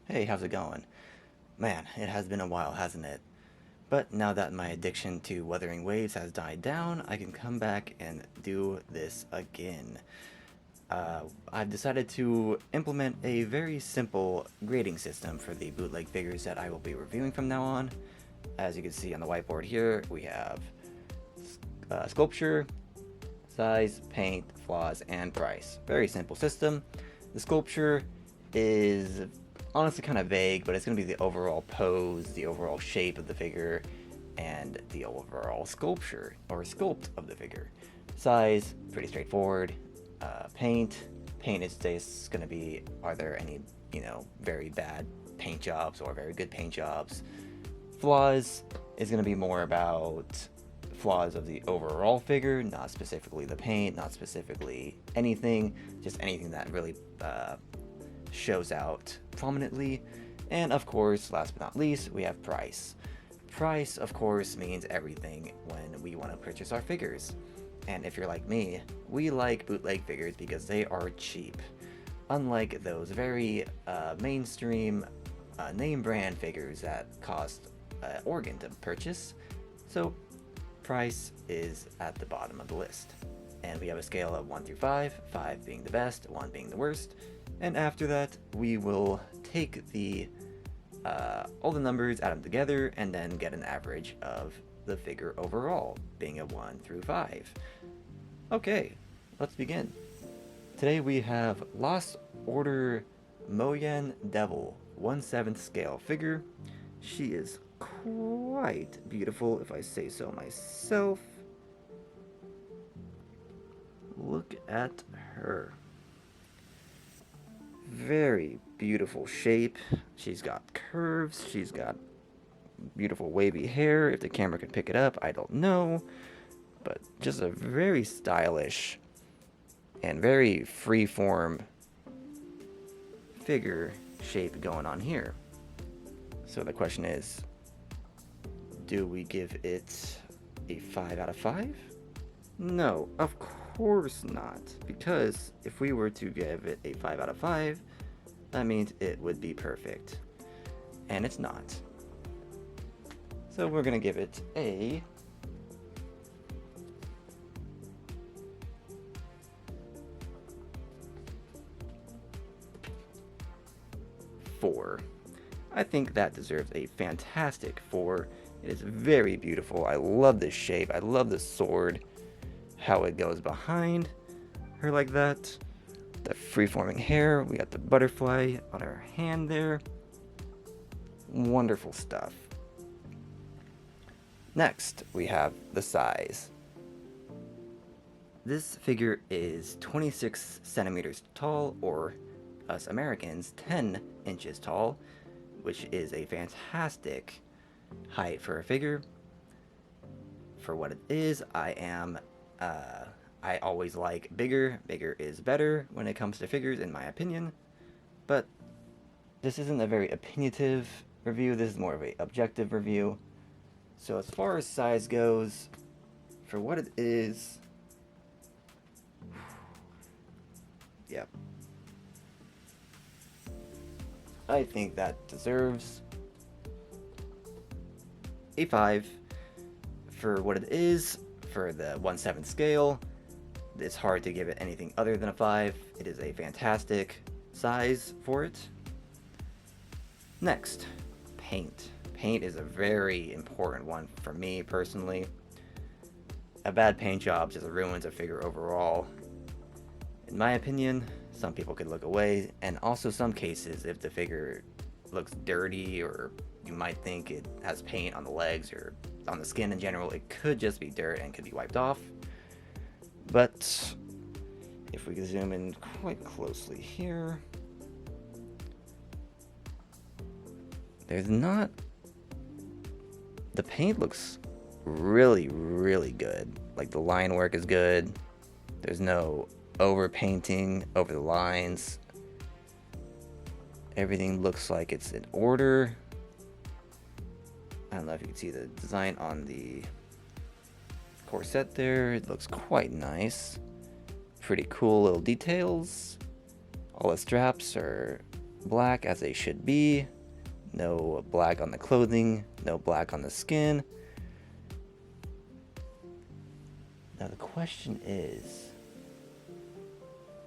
Hey, how's it going? Man, it has been a while, hasn't it? But now that my addiction to Wuthering Waves has died down, I can come back and do this again. I've decided to implement a very simple grading system for the bootleg figures that I will be reviewing from now on. As you can see on the whiteboard here, we have sculpture, size, paint, flaws, and price. Very simple system. The sculpture is honestly kind of vague, but it's going to be the overall pose, the overall shape of the figure, and the overall sculpture or sculpt of the figure. Size, pretty straightforward. Paint is just going to be, are there any, very bad paint jobs or very good paint jobs. Flaws is going to be more about flaws of the overall figure, not specifically the paint, not specifically anything, just anything that really shows out prominently. And of course, last but not least, we have price. Price, of course, means everything when we want to purchase our figures. And if you're like me, we like bootleg figures because they are cheap. Unlike those very mainstream name brand figures that cost organ to purchase. So price is at the bottom of the list. And we have a scale of 1 through 5, 5 being the best, 1 being the worst. And after that, we will take the all the numbers, add them together, and then get an average of the figure overall, being a 1 through 5. Okay, let's begin. Today we have Lost Order Moen Devil, 1/7 scale figure. She is quite beautiful, if I say so myself. Look at her. Very beautiful shape. She's got curves. She's got beautiful wavy hair. If the camera could pick it up, I don't know. But just a very stylish and very free-form figure shape going on here. So the question is, do we give it a 5 out of 5? No, of course not. Because if we were to give it a 5 out of 5, that means it would be perfect. And it's not. So we're going to give it a 4. I think that deserves a fantastic 4. It is very beautiful. I love this shape. I love the sword. How it goes behind her like that. The free-forming hair. We got the butterfly on her hand there. Wonderful stuff. Next, we have the size. This figure is 26 centimeters tall, or us Americans, 10 inches tall, which is a fantastic height for a figure. For what it is, I always like bigger. Bigger is better when it comes to figures, in my opinion. But this isn't a very opinionative review. This is more of an objective review. So as far as size goes, for what it is, yep. I think that deserves a 5 for what it is. For the 1/7 scale, it's hard to give it anything other than a 5. It is a fantastic size for it. Next, paint. Paint is a very important one for me personally. A bad paint job just ruins a figure overall. In my opinion, some people could look away, and also some cases if the figure looks dirty, or you might think it has paint on the legs or on the skin in general, it could just be dirt and could be wiped off. But if we could zoom in quite closely here, there's not, the paint looks really, really good. Like the line work is good. There's no over painting over the lines. Everything looks like it's in order. I don't know if you can see the design on the corset there. It looks quite nice. Pretty cool little details. All the straps are black as they should be. No black on the clothing, no black on the skin. Now the question is,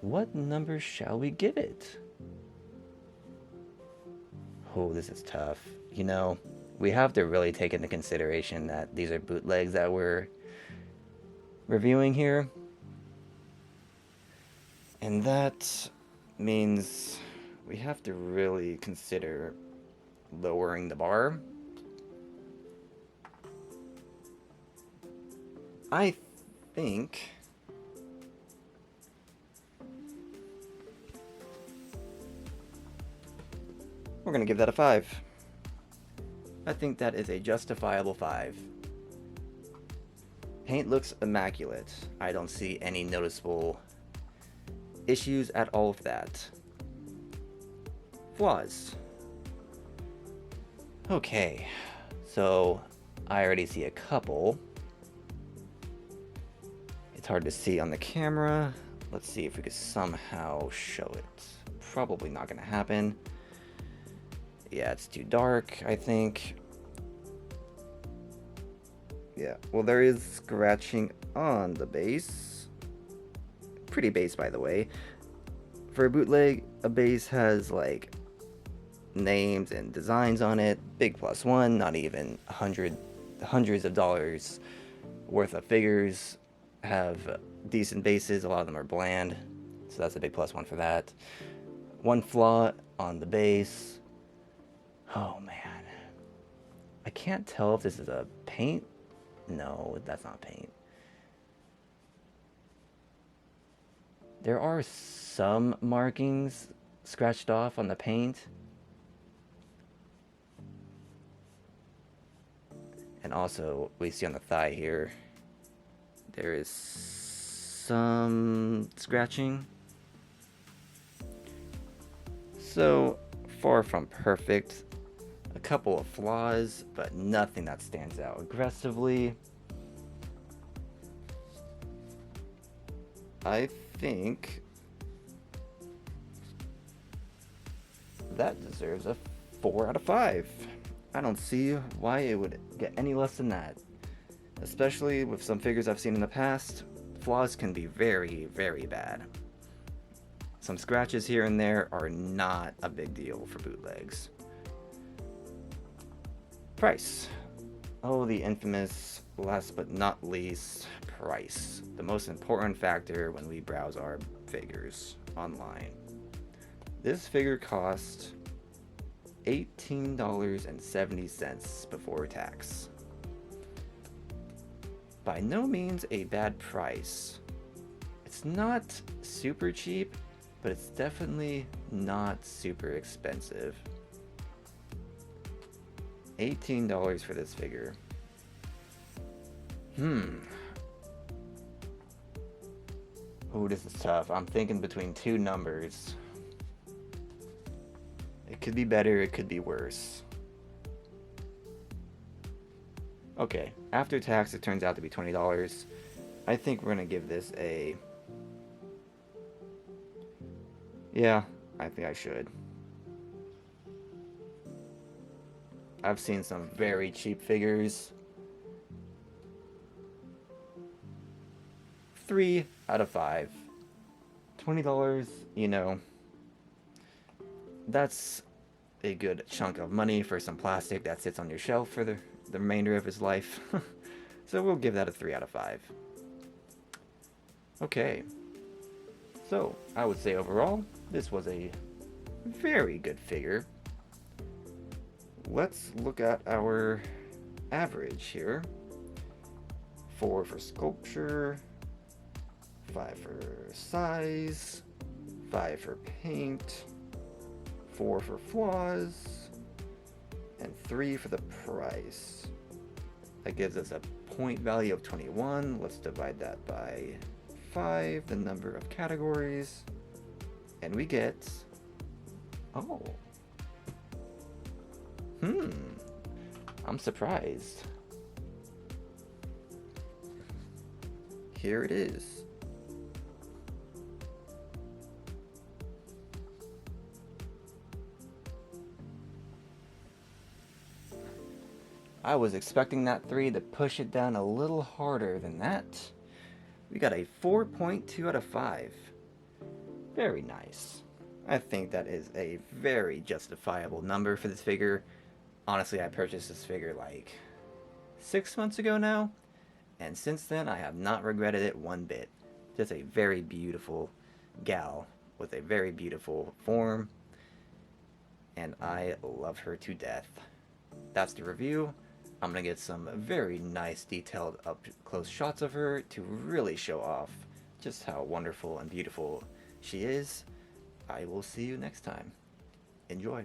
what number shall we give it? Oh, this is tough. You know, we have to really take into consideration that these are bootlegs that we're reviewing here. And that means we have to really consider lowering the bar. I think we're going to give that a 5. I think that is a justifiable 5. Paint looks immaculate. I don't see any noticeable issues at all with that. Flaws. Okay, so I already see a couple. It's hard to see on the camera. Let's see if we could somehow show it. Probably not going to happen. Yeah, it's too dark, I think. Yeah, well, there is scratching on the base. Pretty base, by the way. For a bootleg, a base has like names and designs on it. Big +1, not even hundreds of dollars worth of figures have decent bases. A lot of them are bland, so that's a big +1 for that. One flaw on the base. Oh man, I can't tell if this is a paint. No, that's not paint. There are some markings scratched off on the paint. And also, we see on the thigh here, there is some scratching. So, far from perfect. A couple of flaws, but nothing that stands out aggressively. I think that deserves a 4 out of 5. I don't see why it would get any less than that. Especially with some figures I've seen in the past, flaws can be very, very bad. Some scratches here and there are not a big deal for bootlegs. Price. Oh, the infamous, last but not least, price. The most important factor when we browse our figures online. This figure cost $18.70 before tax. By no means a bad price. It's not super cheap, but it's definitely not super expensive. $18 for this figure. Oh, this is tough. I'm thinking between two numbers. It could be better, it could be worse. Okay, after tax it turns out to be $20. I think we're gonna give this a... Yeah, I think I should. I've seen some very cheap figures. 3 out of 5. $20, you know, that's a good chunk of money for some plastic that sits on your shelf for the remainder of his life. So we'll give that a 3 out of 5. Okay. So, I would say overall, this was a very good figure. Let's look at our average here. 4 for sculpture, 5 for size, 5 for paint, 4 for flaws, and 3 for the price. That gives us a point value of 21. Let's divide that by 5, the number of categories, and we get... Oh. I'm surprised. Here it is. I was expecting that 3 to push it down a little harder than that. We got a 4.2 out of 5. Very nice. I think that is a very justifiable number for this figure. Honestly, I purchased this figure like 6 months ago now, and since then I have not regretted it one bit. Just a very beautiful gal with a very beautiful form, and I love her to death. That's the review. I'm going to get some very nice detailed up-close shots of her to really show off just how wonderful and beautiful she is. I will see you next time. Enjoy.